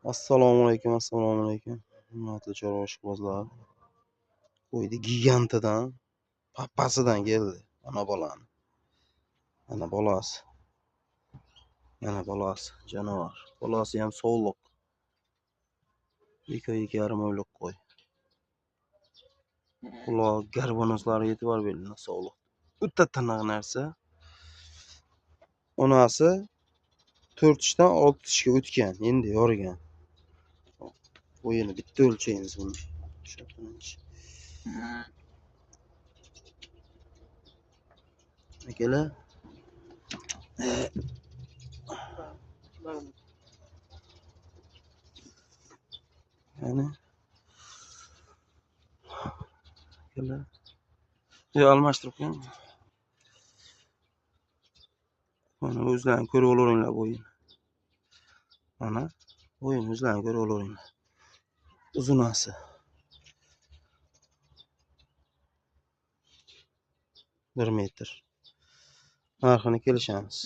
Assalomu alaykum, assalomu alaykum. Hurmatli chorva ishqibozlar. Qo'ydi gigantidan, pappasidan keldi. Ana bolani. Ana bolasi. Yana bolasi, jonivor. Bolasi ham sog'liq. 2,5 oylik qo'y. Quloq, garbonoslariga e'tibor beringlar, sog'liq. O'ta tiniq narsa. Onasi 4 ishdan 6 ishga o'tgan, endi yorigan. Bo'yini bitta o'lchaymiz buni. Akalar. Ana. Akalar. Almashtirib qo'ying. Mana o'zlaring ko'rib olaveringlar bo'yini. Mana bo'yini o'zlaring ko'rib olaveringlar. Uzunasi 1 metr. Narxini kelishamiz.